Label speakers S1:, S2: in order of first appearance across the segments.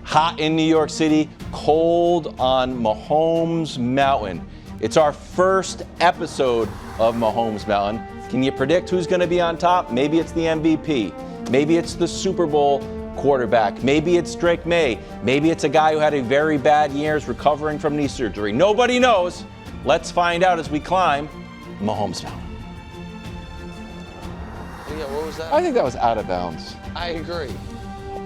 S1: Hot in New York City, cold on Mahomes Mountain. It's our first episode of Mahomes Mountain. Can you predict who's going to be on top? Maybe it's the MVP. Maybe it's the Super Bowl quarterback. Maybe it's Drake May. Maybe it's a guy who had a very bad year, is recovering from knee surgery. Nobody knows. Let's find out as we climb Mahomes Mountain.
S2: Yeah, what was that?
S3: I think that was out of bounds.
S2: I agree.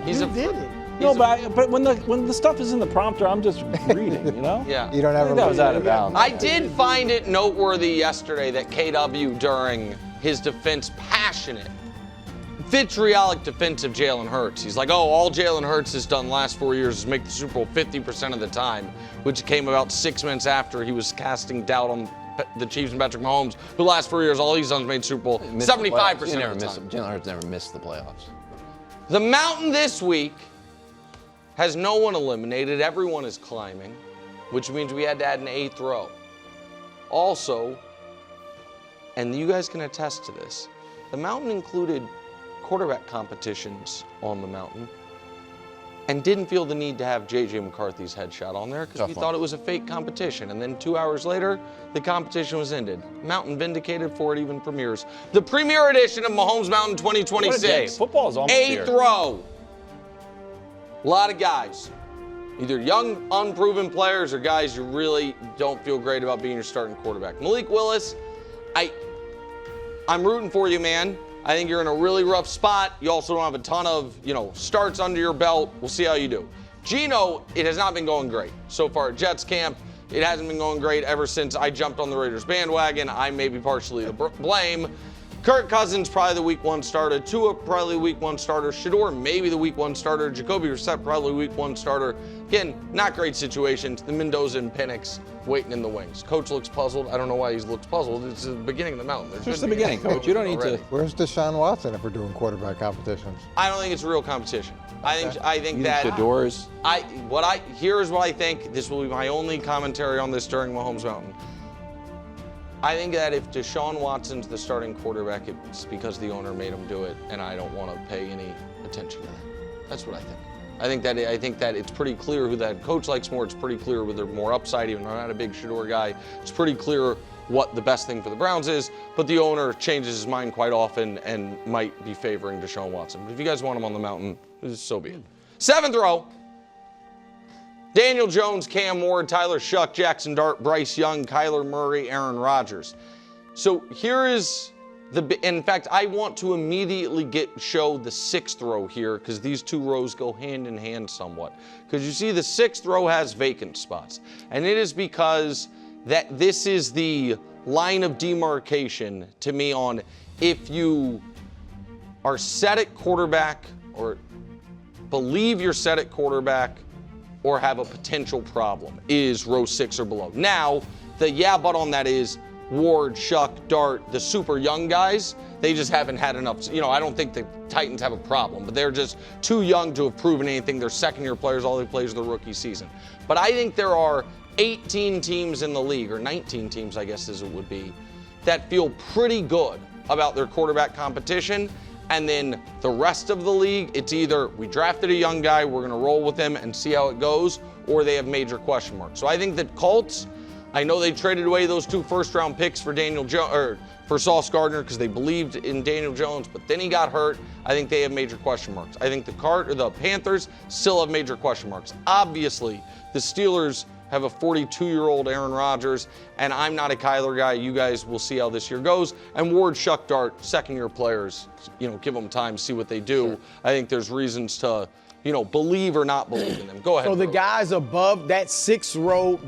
S4: You did it.
S1: No, but when the stuff is in the prompter, I'm just reading, you know?
S2: Yeah.
S4: You don't have
S1: I think that was out of bounds.
S2: I did find it noteworthy yesterday that KW, during his defense, passionate, vitriolic defense of Jalen Hurts. He's like, all Jalen Hurts has done last 4 years is make the Super Bowl 50% of the time, which came about 6 minutes after he was casting doubt on the Chiefs and Patrick Mahomes, who last 4 years, all he's done is made Super Bowl 75% of the time.
S3: Jalen Hurts never missed the playoffs.
S2: The mountain this week has no one eliminated. Everyone is climbing, which means we had to add an 8th row. Also, and you guys can attest to this, the mountain included quarterback competitions on the mountain and didn't feel the need to have J.J. McCarthy's headshot on there because we thought it was a fake competition. And then 2 hours later, the competition was ended. Mountain vindicated before it even premieres. The premier edition of Mahomes Mountain 2026.
S1: What a day. Football is almost here.
S2: 8th row. A lot of guys, either young, unproven players or guys you really don't feel great about being your starting quarterback. Malik Willis, I'm rooting for you, man. I think you're in a really rough spot. You also don't have a ton of, starts under your belt. We'll see how you do. Geno, it has not been going great so far at Jets camp. It hasn't been going great ever since I jumped on the Raiders bandwagon. I may be partially to blame. Kirk Cousins, probably the week 1 starter. Tua, probably the week 1 starter. Shador, maybe the week 1 starter. Jacoby Brissett, probably week 1 starter. Again, not great situations. The Mendoza and Penix waiting in the wings. Coach looks puzzled. I don't know why he looks puzzled. It's the beginning of the mountain.
S1: It's just the beginning, Coach. You don't need to.
S4: Where's Deshaun Watson if we're doing quarterback competitions?
S2: I don't think it's real competition.
S4: Okay.
S2: I think
S1: You
S2: that
S1: think Shador's?
S2: Here's what I think. This will be my only commentary on this during Mahomes Mountain. I think that if Deshaun Watson's the starting quarterback, it's because the owner made him do it, and I don't want to pay any attention to that. That's what I think. I think that it's pretty clear who that coach likes more. It's pretty clear whether more upside, even though I'm not a big Shador guy. It's pretty clear what the best thing for the Browns is, but the owner changes his mind quite often and might be favoring Deshaun Watson. But if you guys want him on the mountain, so be it. 7th row. Daniel Jones, Cam Ward, Tyler Shuck, Jackson Dart, Bryce Young, Kyler Murray, Aaron Rodgers. So here is in fact, I want to immediately show the 6th row here because these 2 rows go hand in hand somewhat. Because you see the 6th row has vacant spots. And it is because that this is the line of demarcation to me on if you are set at quarterback or believe you're set at quarterback or have a potential problem is row 6 or below. Now, the but on that is Ward, Shuck, Dart, the super young guys, they just haven't had enough. I don't think the Titans have a problem, but they're just too young to have proven anything. They're second-year players. All they play is the rookie season. But I think there are 18 teams in the league, or 19 teams, I guess as it would be, that feel pretty good about their quarterback competition. And then the rest of the league, it's either we drafted a young guy, we're going to roll with him and see how it goes, or they have major question marks. So I think that Colts, I know they traded away those 2 first-round picks for for Sauce Gardner because they believed in Daniel Jones, but then he got hurt. I think they have major question marks. I think the Panthers still have major question marks. Obviously, the Steelers have a 42-year-old Aaron Rodgers, and I'm not a Kyler guy. You guys will see how this year goes. And Ward, Shuck, Dart, second-year players, give them time, see what they do. Sure. I think there's reasons to, believe or not believe in them. Go ahead.
S5: So the guys above that 6th row,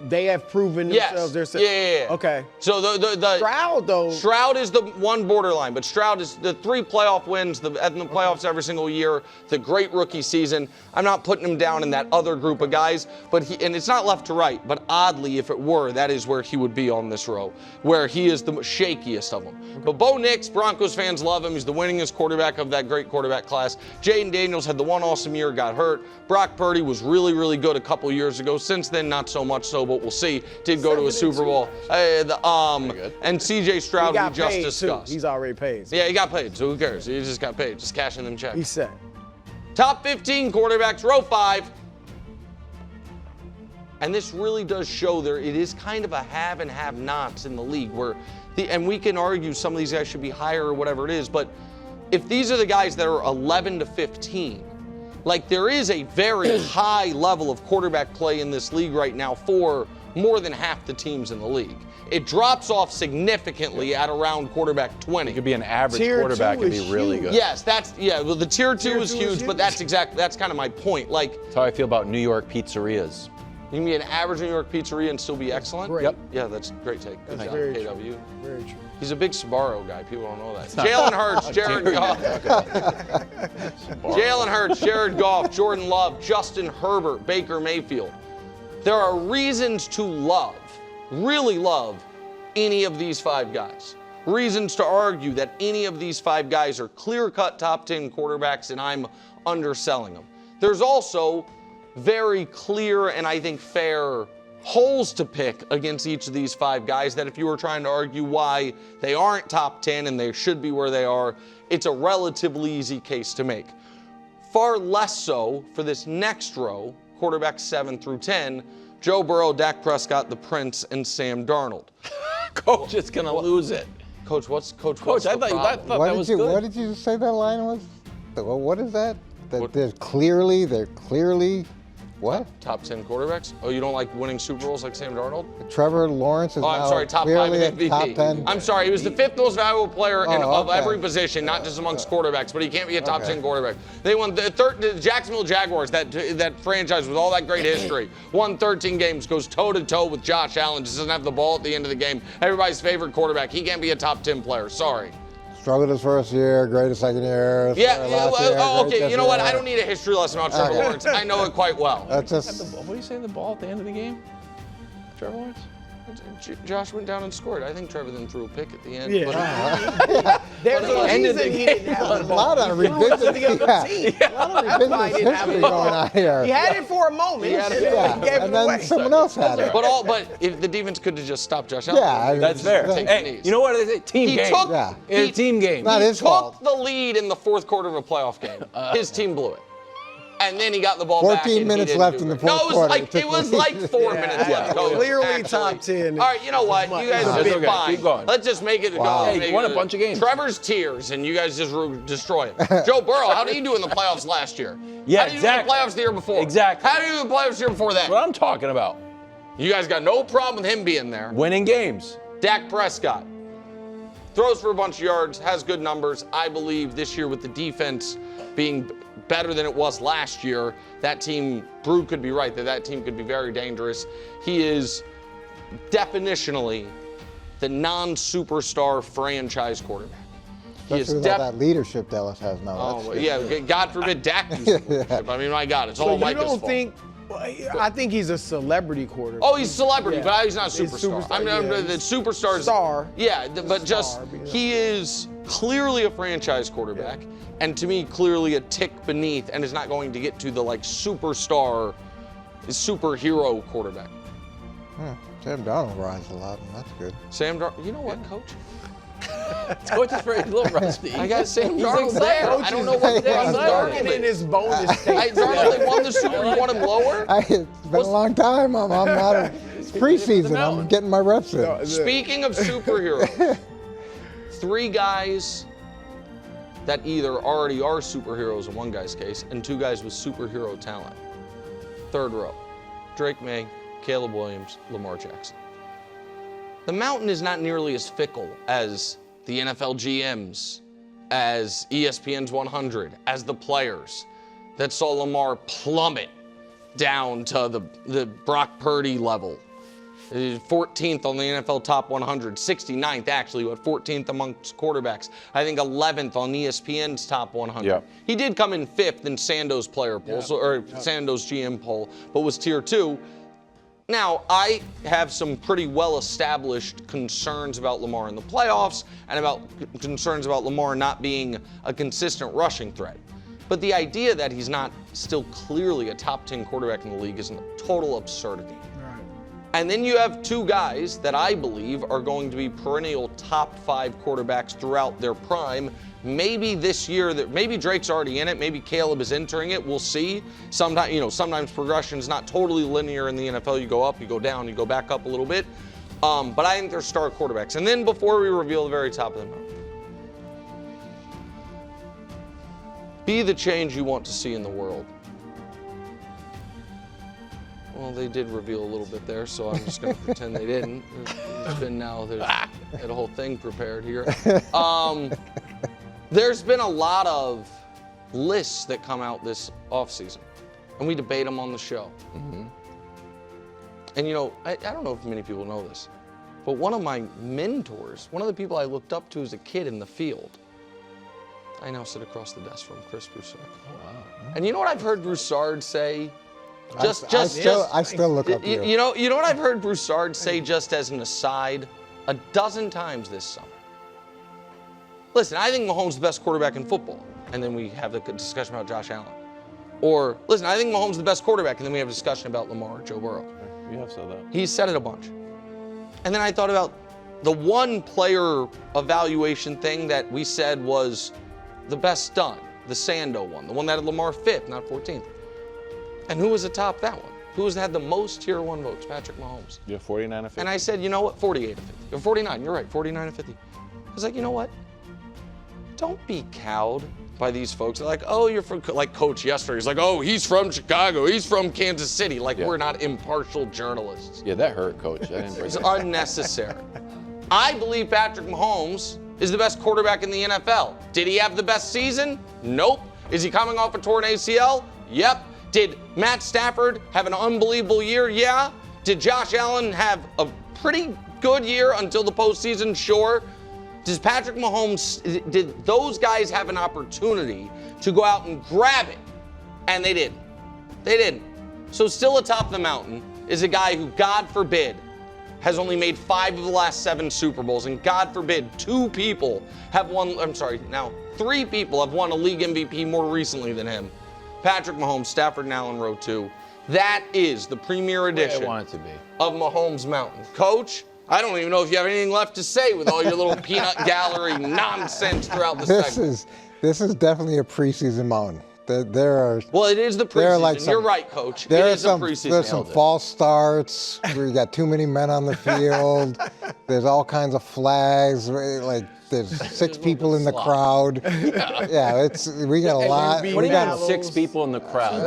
S5: they have proven themselves.
S2: Yes. Yeah.
S5: Okay.
S2: So the
S5: Stroud, though.
S2: Stroud is the one borderline, but Stroud is the 3 playoff wins in the playoffs every single year, the great rookie season. I'm not putting him down in that other group of guys, but and it's not left to right, but oddly, if it were, that is where he would be on this row, where he is the shakiest of them. But Bo Nix, Broncos fans love him. He's the winningest quarterback of that great quarterback class. Jaden Daniels had the one awesome year, got hurt. Brock Purdy was really, really good a couple years ago. Since then, not so much so, but we'll see. Did go to a Super Bowl. And C.J. Stroud, we just discussed.
S5: He's already paid.
S2: Yeah, he got paid, so who cares? He just got paid. Just cashing them checks.
S5: He's set.
S2: Top 15 quarterbacks, row 5. And this really does show it is kind of a have and have nots in the league where and we can argue some of these guys should be higher or whatever it is, but if these are the guys that are 11 to 15, like there is a very high level of quarterback play in this league right now for more than half the teams in the league. It drops off significantly at around quarterback 20.
S1: It could be an average
S5: Tier
S1: quarterback
S5: two
S1: and be
S5: is
S1: really
S5: huge.
S1: good.
S2: Yes, well, the tier two is huge, but that's kind of my point. Like,
S1: That's how I feel about New York pizzerias.
S2: you can be an average New York pizzeria and still be excellent.
S5: Great.
S1: Yep.
S2: Yeah, that's a great take. Good
S5: That's
S2: job,
S5: very
S2: KW.
S5: true. Very true.
S2: He's a big Sbarro guy. People don't know that. Jalen Hurts, Jared Goff. Jalen Hurts, Jared Goff, Jordan Love, Justin Herbert, Baker Mayfield. There are reasons to love, really love, any of these 5 guys. Reasons to argue that any of these 5 guys are clear-cut top 10 quarterbacks and I'm underselling them. There's also very clear and I think fair holes to pick against each of these 5 guys that if you were trying to argue why they aren't top 10 and they should be where they are, it's a relatively easy case to make. Far less so for this next row, quarterbacks 7 through 10, Joe Burrow, Dak Prescott, the Prince, and Sam Darnold.
S1: Coach is going to lose it.
S2: Coach, what's
S1: I
S2: the
S1: thought
S2: problem?
S1: that was good.
S4: What did you say that line was? What is that?
S2: What?
S4: They're clearly, what?
S2: Top 10 quarterbacks? Oh, you don't like winning Super Bowls like Sam Darnold?
S4: Trevor Lawrence is
S2: Oh, I'm
S4: now
S2: sorry, top 5
S4: clearly
S2: in
S4: a
S2: MVP.
S4: top 10.
S2: I'm sorry, he was the 5th most valuable player of
S4: okay.
S2: every position, not just amongst quarterbacks, but he can't be a top 10 quarterback. They won the Jacksonville Jaguars, that franchise with all that great history, won 13 games, goes toe-to-toe with Josh Allen, just doesn't have the ball at the end of the game. Everybody's favorite quarterback. He can't be a top 10 player. Sorry.
S4: Struggled his first year, great his second year.
S2: Yeah,
S4: last year,
S2: oh,
S4: great
S2: okay,
S4: this
S2: you know what?
S4: year.
S2: I don't need a history lesson about Trevor Lawrence. I know it quite well.
S4: That's just.
S1: What do you say, the ball at the end of the game? Trevor Lawrence?
S2: Josh went down and scored. I think Trevor then threw a pick at the end.
S5: Yeah. There's a
S1: End of
S5: reason
S1: the
S5: he
S1: game.
S5: didn't have the
S4: A lot
S5: ball.
S4: of
S5: He threw it to the
S4: ridiculous,
S5: other team. That's why he didn't have
S4: history
S5: the
S4: going
S5: ball.
S4: on here.
S5: He had it for a moment.
S2: He had it.
S5: and then
S4: Yeah,
S5: he gave
S4: and
S5: it away.
S4: then someone else had it.
S2: But if the defense could have just stopped Josh Allen.
S4: Yeah, I mean,
S1: That's fair.
S2: Take the
S1: Hey,
S2: knees.
S1: you know what? It's a team
S2: He
S1: game.
S2: took-
S4: Yeah.
S1: It's a team game.
S4: Not his fault.
S2: Took the lead in the 4th quarter of a playoff game. His team blew it. And then he got the ball back.
S4: 14
S2: and
S4: minutes
S2: he didn't
S4: left
S2: do
S4: in the
S2: great.
S4: fourth
S2: No,
S4: quarter.
S2: it was like 4 minutes left. Coach,
S5: Clearly
S2: actually.
S5: top 10.
S2: All right, you know what? You guys
S1: It's
S2: just
S1: okay.
S2: fine.
S1: Keep going.
S2: Let's just make it
S4: Wow.
S2: go.
S1: Hey, you won a bunch of games.
S2: Trevor's tears, and you guys just destroy it. Joe Burrow, how did he do in the playoffs last year?
S1: Yeah,
S2: how did he do in
S1: exactly.
S2: the playoffs the year before?
S1: Exactly.
S2: How did he do in the playoffs the year before that?
S1: That's what I'm talking about.
S2: You guys got no problem with him being there.
S1: Winning games.
S2: Dak Prescott throws for a bunch of yards, has good numbers. I believe this year with the defense being better than it was last year, that team, Brew could be right, that team could be very dangerous. He is definitionally the non-superstar franchise quarterback. He is
S4: Especially with all that leadership Dallas has now.
S2: Oh,
S4: That's
S2: yeah, God forbid Dak used the leadership. I mean, my God, it's all
S5: So you
S2: Micah's
S5: don't
S2: fault.
S5: think? I think he's a celebrity quarterback.
S2: Oh, he's a celebrity,
S5: Yeah.
S2: but he's not a
S5: He's
S2: superstar.
S5: superstar,
S2: I mean,
S5: yeah,
S2: the
S5: he's
S2: superstars.
S5: star.
S2: Yeah, but just
S5: Star, but
S2: he is clearly a franchise quarterback, and to me, clearly a tick beneath, and is not going to get to the like superstar, superhero quarterback.
S4: Sam Darnold rises a lot, and that's good.
S2: Sam Darnold. You know what, Coach?
S1: Coach is very little rusty.
S2: I got Sam
S1: He's
S2: Darnold there.
S1: excited.
S2: I don't know what
S4: He's
S2: Darnold
S5: Working in his bonus
S2: Hey,
S5: state.
S2: Darnold, they won the Super. You want him lower?
S4: It's been a long time. I'm not. It's preseason. I'm getting my reps in.
S2: Speaking of superheroes, 3 guys that either already are superheroes in one guy's case, and 2 guys with superhero talent. 3rd row, Drake May, Caleb Williams, Lamar Jackson. The Mountain is not nearly as fickle as the NFL GMs, as ESPN's 100, as the players that saw Lamar plummet down to the Brock Purdy level. 14th on the NFL Top 100, 69th actually, 14th amongst quarterbacks. I think 11th on ESPN's Top 100.
S1: Yeah.
S2: He did come in 5th in Sando's player poll, Sando's GM poll, but was tier 2. Now, I have some pretty well-established concerns about Lamar in the playoffs and about concerns about Lamar not being a consistent rushing threat. But the idea that he's not still clearly a top 10 quarterback in the league is a total absurdity. And then you have two guys that I believe are going to be perennial top 5 quarterbacks throughout their prime. Maybe this year, maybe Drake's already in it. Maybe Caleb is entering it. We'll see. Sometimes progression is not totally linear in the NFL. You go up, you go down, you go back up a little bit. But I think they're star quarterbacks. And then before we reveal the very top of the mountain, be the change you want to see in the world. Well, they did reveal a little bit there, so I'm just going to pretend they didn't. There's a whole thing prepared here. There's been a lot of lists that come out this offseason, and we debate them on the show. Mm-hmm. And I don't know if many people know this, but one of my mentors, one of the people I looked up to as a kid in the field, I now sit across the desk from Chris Broussard. Oh, wow. And you know what I've heard Broussard say?
S4: I still look up to you.
S2: You know what I've heard Broussard say, just as an aside, a dozen times this summer? Listen, I think Mahomes is the best quarterback in football. And then we have the discussion about Josh Allen. Or, listen, I think Mahomes is the best quarterback, and then we have a discussion about Lamar or Joe Burrow.
S3: You have said that.
S2: He's said it a bunch. And then I thought about the one player evaluation thing that we said was the best done, the Sando one, the one that had Lamar 5th, not 14th. And who was atop that one? Who has had the most Tier 1 votes? Patrick Mahomes.
S3: You have 49 of 50.
S2: And I said, you know what? 48 of 50. Or 49, you're right, 49 of 50. I was like, you know what? Don't be cowed by these folks. They're like, oh, you're from, like Coach yesterday. He's like, oh, he's from Chicago. He's from Kansas City. Like, we're not impartial journalists.
S3: Yeah, that hurt, Coach.
S2: It's unnecessary. I believe Patrick Mahomes is the best quarterback in the NFL. Did he have the best season? Nope. Is he coming off a torn ACL? Yep. Did Matt Stafford have an unbelievable year? Yeah. Did Josh Allen have a pretty good year until the postseason? Sure. Does Patrick Mahomes, did those guys have an opportunity to go out and grab it? And they didn't. They didn't. So still atop the mountain is a guy who, God forbid, has only made 5 of the last 7 Super Bowls. And God forbid, 3 people have won a league MVP more recently than him. Patrick Mahomes, Stafford and Allen row 2. That is the premier edition of Mahomes Mountain. Coach, I don't even know if you have anything left to say with all your little peanut gallery nonsense throughout the segment.
S4: This is definitely a preseason mountain.
S2: Well, it is the preseason. You're right, Coach. It is a preseason.
S4: There's some false starts. We got too many men on the field. There's all kinds of flags. Like there's 6 people in the crowd. Yeah, we got a lot.
S1: What do you got? 6 people in the crowd?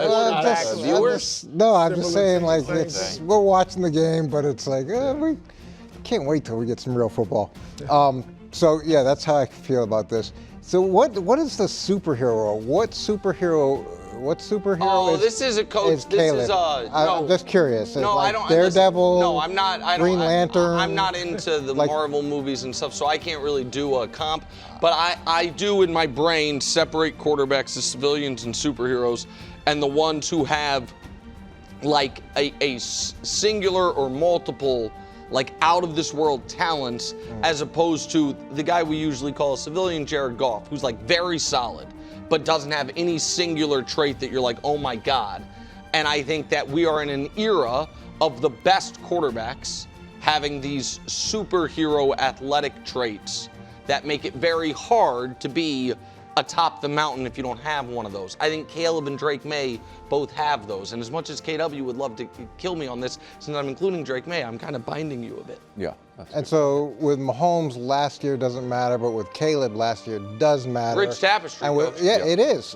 S4: Viewers? I'm just saying, like we're watching the game, but it's like we can't wait till we get some real football. So yeah, that's how I feel about this. So what is the superhero? What superhero
S2: this is a coach.
S4: Is Caleb? I'm just curious.
S2: No,
S4: like
S2: I don't.
S4: Daredevil.
S2: No, I'm not.
S4: Green Lantern.
S2: I'm not into the Marvel movies and stuff, so I can't really do a comp. But I do in my brain separate quarterbacks as civilians and superheroes, and the ones who have like a singular or multiple, like out of this world talents, as opposed to the guy we usually call a civilian, Jared Goff, who's like very solid, but doesn't have any singular trait that you're like, oh my God. And I think that we are in an era of the best quarterbacks having these superhero athletic traits that make it very hard to be atop the mountain if you don't have one of those. I think Caleb and Drake May both have those. And as much as KW would love to kill me on this, since I'm including Drake May, I'm kind of binding you a bit.
S3: Yeah.
S4: And so with Mahomes last year doesn't matter, but with Caleb last year does matter.
S2: Rich tapestry.
S4: And it is.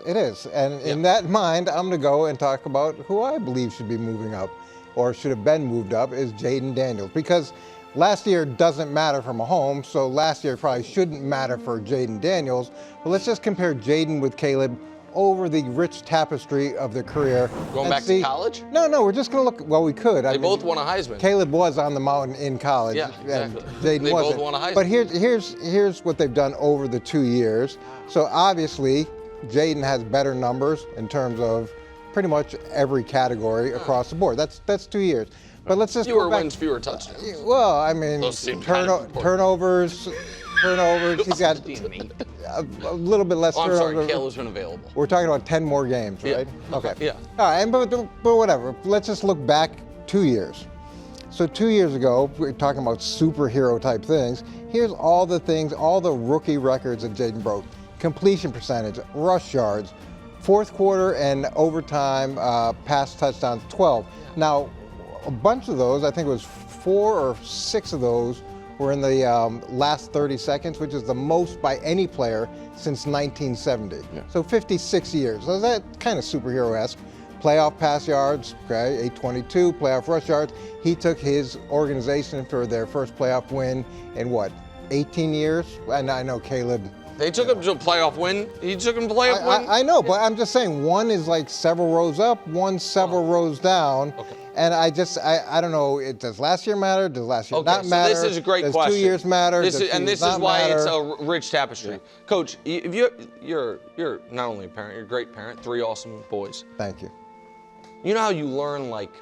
S4: And in that mind, I'm going to go and talk about who I believe should be moving up or should have been moved up is Jaden Daniels. Because last year doesn't matter for Mahomes, so last year probably shouldn't matter for Jaden Daniels. But let's just compare Jaden with Caleb over the rich tapestry of their career.
S2: Going back to college?
S4: No, we're just going to look. Well, we could.
S2: They both won a Heisman.
S4: Caleb was on the mountain in college.
S2: Yeah, exactly.
S4: And Jaden
S2: they
S4: wasn't.
S2: both won a Heisman.
S4: But here's what they've done over the 2 years. So obviously, Jaden has better numbers in terms of pretty much every category across the board. That's 2 years. But let's just
S2: fewer wins, fewer touchdowns.
S4: Well, I mean, turnovers. He's got a little bit less turnovers.
S2: I'm sorry, Caleb's been available.
S4: We're talking about 10 more games, right?
S2: Yeah.
S4: Okay.
S2: Yeah.
S4: All right, but whatever. Let's just look back 2 years. So 2 years ago, we were talking about superhero type things. Here's all the things, all the rookie records that Jaden broke. Completion percentage, rush yards, fourth quarter and overtime pass touchdowns, 12. Now, a bunch of those, I think it was 4 or 6 of those, were in the last 30 seconds, which is the most by any player since 1970.
S3: Yeah.
S4: So 56 years. So that kind of superhero-esque. Playoff pass yards, okay, 822, playoff rush yards. He took his organization for their first playoff win in what, 18 years? And I know Caleb.
S2: They took him to a playoff win. He took him to a playoff win.
S4: I know, but I'm just saying one is like several rows up, one several rows down.
S2: Okay.
S4: And I don't know, does last year matter? Does last year not
S2: so
S4: matter?
S2: This is a great
S4: does
S2: question.
S4: 2 years matter?
S2: This
S4: Does
S2: is, and
S4: 2
S2: this
S4: years
S2: is
S4: not
S2: why
S4: matter?
S2: it's a rich tapestry. Yeah. Coach, if you're not only a parent, you're a great parent, 3 awesome boys.
S4: Thank you.
S2: You know how you learn, like,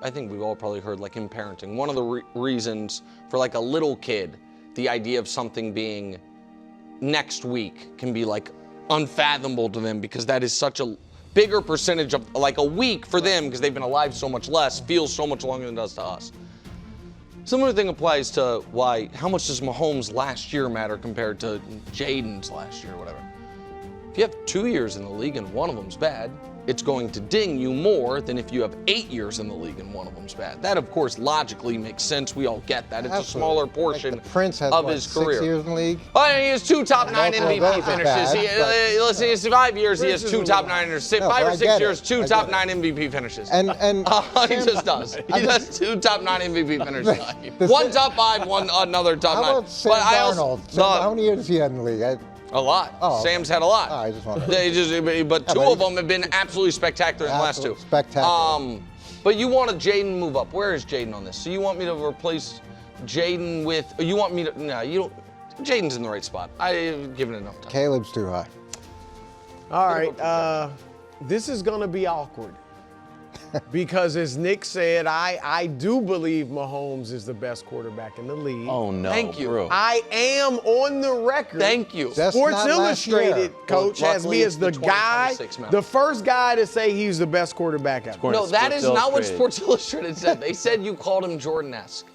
S2: I think we've all probably heard, like, in parenting, one of the reasons for, like, a little kid, the idea of something being next week can be, like, unfathomable to them because that is such a bigger percentage of, like, a week for them because they've been alive so much less, feels so much longer than it does to us. Similar thing applies to how much does Mahomes last year matter compared to Jaden's last year or whatever. If you have 2 years in the league and one of them's bad, it's going to ding you more than if you have 8 years in the league and one of them's bad. That, of course, logically makes sense. We all get that. It's
S4: Absolutely.
S2: a smaller portion
S4: Like the Prince has,
S2: of
S4: what,
S2: his career.
S4: 6 years in the league?
S2: Oh, he has 2 top 9
S4: Those are
S2: MVP
S4: bad,
S2: finishes. Listen, he has 5 years. He has
S5: Prince
S2: 2
S5: is
S2: top
S5: a
S2: 9 or
S4: No,
S2: 5
S4: but
S2: or
S4: I
S2: 6
S4: get
S2: years,
S4: it.
S2: 2
S4: I
S2: top
S4: get
S2: 9 MVP finishes.
S4: And
S2: He just does. He does 2 top 9 MVP finishes.
S4: The
S2: One top 5, one another top 9.
S4: How about Sam Darnold? How many years has he had in the league?
S2: A lot.
S4: Oh, okay.
S2: Sam's had a lot.
S4: Oh, I just wanted to-
S2: But 2 of them have been absolutely spectacular in the last 2.
S4: Absolutely spectacular.
S2: But you want Jaden move up. Where is Jaden on this? So you want me to replace Jaden with? You want me to? No, you don't. Jaden's in the right spot. I've given it enough time.
S4: Caleb's too high.
S5: All right, this is going to be awkward because, as Nick said, I do believe Mahomes is the best quarterback in the league.
S3: Oh no,
S2: Thank you.
S3: bro.
S5: I am on the record.
S2: Thank you.
S4: Just
S5: Sports
S4: not last
S5: Illustrated,
S4: year.
S5: Coach,
S2: Well,
S5: has
S2: luckily
S5: me as
S2: it's
S5: the
S2: the
S5: guy,
S2: 2026 Mountain.
S5: the first guy to say he's the best quarterback ever.
S2: No, that
S3: Sports
S2: is not what
S3: Illustrated.
S2: Sports Illustrated said. They said you called him Jordan-esque.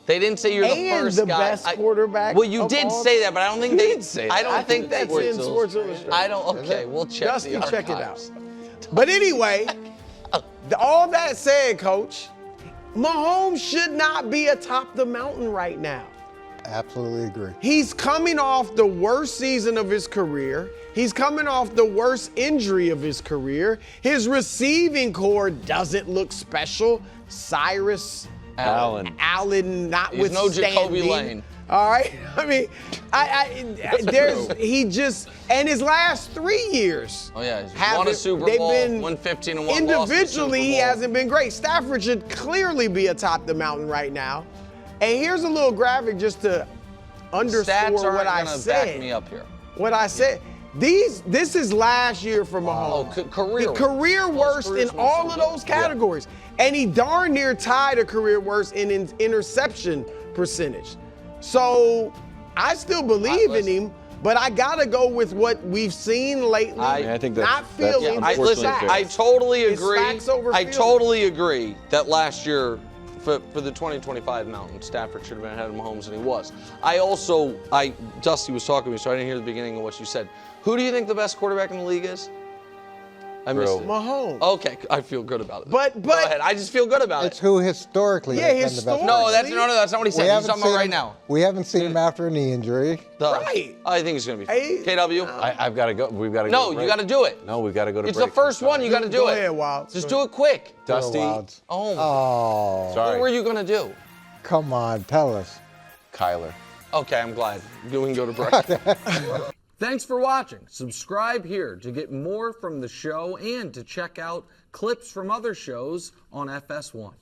S2: They didn't say you're the
S5: And
S2: first
S5: the
S2: guy.
S5: best quarterback
S2: Well, you
S5: of
S2: did
S5: all
S2: say that, but I don't think they
S3: did say
S2: I
S3: that.
S2: don't think
S5: that's
S2: that.
S5: in Sports Illustrated.
S2: I don't. Okay, we'll check
S5: Dusty,
S2: the
S5: check it out.
S2: archives.
S5: But anyway, all that said, Coach, Mahomes should not be atop the mountain right now.
S4: Absolutely agree.
S5: He's coming off the worst season of his career. He's coming off the worst injury of his career. His receiving core doesn't look special. Cyrus
S3: Allen.
S5: Allen
S2: He's no
S5: notwithstanding.
S2: Jacoby Lane.
S5: All right. I mean, he just, and his last 3 years.
S2: Oh yeah, he's
S5: haven't-
S2: won a Super
S5: they've
S2: Bowl,
S5: been-
S2: won 15 and 1.
S5: Individually, he
S2: lost the Super Bowl.
S5: hasn't been great. Stafford should clearly be atop the mountain right now. And here's a little graphic just to underscore
S2: Stats aren't
S5: what I
S2: gonna
S5: said.
S2: back me up here.
S5: What I said. This is last year for Mahomes.
S2: Oh, career.
S5: The career worst in all of those categories. And he darn near tied a career worst in interception percentage. So I still believe in him, but I gotta go with what we've seen lately.
S3: I think that's-
S5: not
S3: that's
S5: feeling
S2: I,
S5: it's
S2: listen,
S5: facts.
S2: I totally
S5: It's
S2: agree.
S5: facts over
S2: I
S5: feeling.
S2: totally agree that last year, for the 2025 Mountain, Stafford should have been ahead of Mahomes, and he was. Dusty was talking to me, so I didn't hear the beginning of what you said. Who do you think the best quarterback in the league is? I missed it.
S5: Mahomes.
S2: Okay, I feel good about it.
S5: But-
S2: Go ahead. I just feel good about
S4: It's
S2: it.
S4: who historically
S5: Yeah,
S4: has been the
S5: historically.
S4: best.
S2: No, that's not what he
S4: We
S2: said. He's
S4: haven't
S2: talking
S4: seen
S2: about right
S4: him-
S2: now.
S4: We haven't seen him after a knee injury.
S5: Right.
S2: I think he's gonna be
S5: Hey,
S2: fine. KW.
S3: I've got to go. We've got to go.
S2: No,
S3: to
S2: you
S3: break.
S2: got to do it.
S3: No, we've got to go to
S2: It's
S3: break.
S2: the first one. You got to do
S5: Go
S2: it.
S5: ahead, Wild.
S2: Just do it quick.
S3: Dusty.
S4: Wilds.
S2: Oh,
S4: Oh,
S3: Sorry.
S2: what were you gonna do?
S4: come on, tell us.
S3: Kyler.
S2: Okay, I'm glad. We can go to break. Thanks for watching. Subscribe here to get more from the show and to check out clips from other shows on FS1.